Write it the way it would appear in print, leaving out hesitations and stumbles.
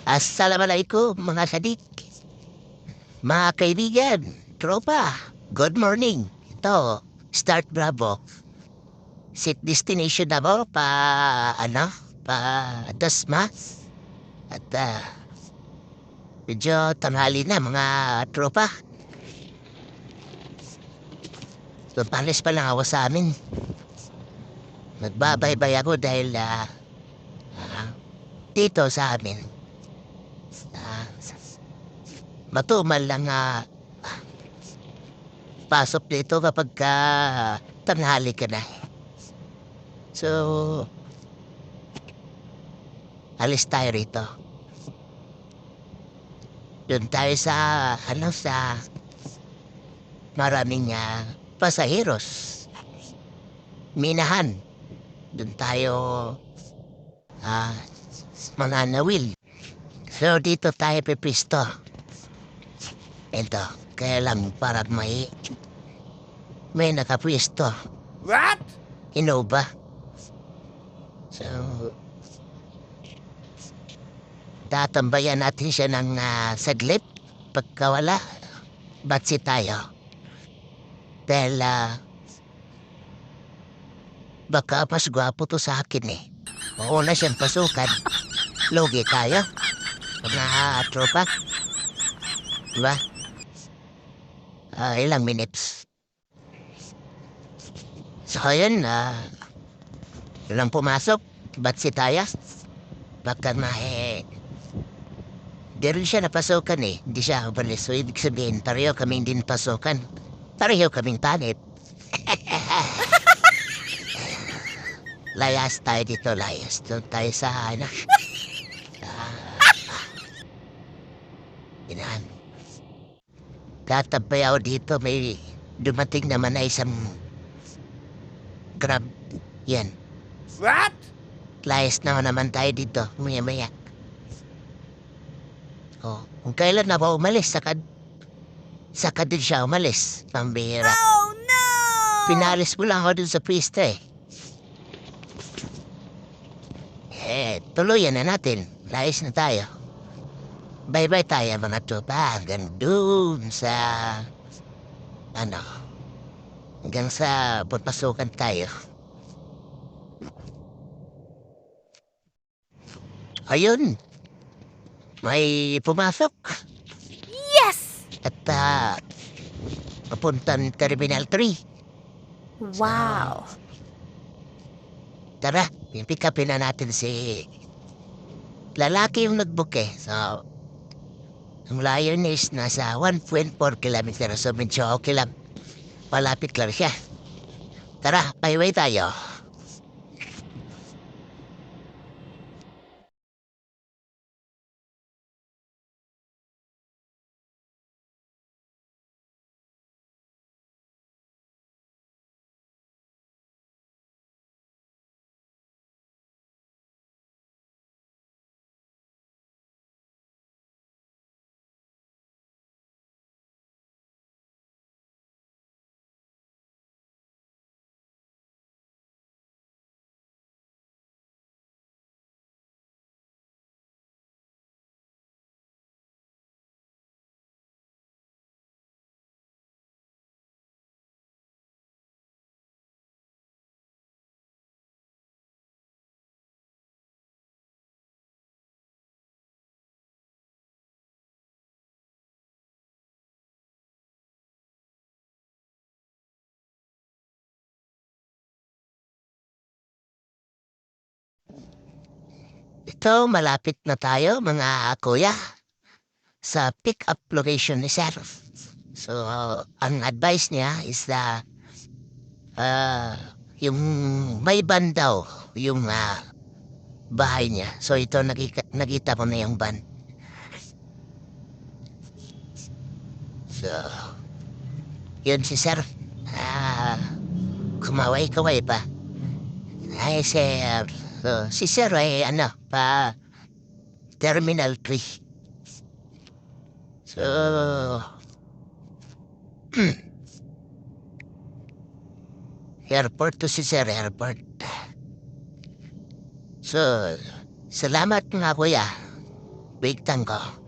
Assalamualaikum mga sadik, mga kaibigan, tropa. Good morning. Ito, Start Bravo. Set destination na mo pa Dasma. At medyo tanghali na mga tropa. So, palis pa lang ako sa amin. Nagbabaybay ako dahil dito sa amin. Ah, matumal lang pasok dito kapag tanghali ka na. So, alis tayo rito. Doon tayo sa maraming pasaheros. Minahan. Doon tayo ah, mananawil. So, dito tayo pipisto. Ito, kaya lang para may nakapwisto. What? Innova. So, tatambayan natin siya ng saglit. Pagkawala, batsi tayo. Dahil baka mas gwapo to sa akin eh. Mauna siyang pasukan. Logi tayo. Mga tropa. Diba? Ilang minutes. So, yun, ilang pumasok. Batsi tayo. Baka di rin siya napasukan eh. Hindi siya umalis. So, ibig sabihin, pareho kaming din pasukan. Pareho kaming panit. Layas tayo dito, layas. Doon tayo sa, Inahan. Tatabay ako dito, may dumating naman na isang grab. Yan. What? Layas naman tayo dito, maya-maya. Oh, kung kailan na ba umalis, saka din siya umalis. Pambihira. Oh no! Pinalis mo lang ako dun sa pista eh. Tuluyan na natin. Layas na tayo. Bye-bye tayo mga tropa. Hanggang dun sa... hanggang sa pagpasukan tayo. Ayun. May pumasok. Yes! At papuntang Terminal 3. Wow. Tara, pick upin na natin si... lalaki yung nag-book eh. So, ang layo niya is nasa 1.4 kilometer. So, medyo okay lang. Malapit lang siya. Tara, pahiway tayo. Ito, malapit na tayo mga kuya. Sa pick-up location ni Sir. So, ang advice niya is yung may van daw, yung bahay niya. So, ito, nakita ko na yung van. So, yun si Sir. Kumaway-kaway pa. Ay, Sir. So, si Sir ay, Terminal 3. So, airport to si Sir, airport. So, salamat nga kuya. Big tank ko.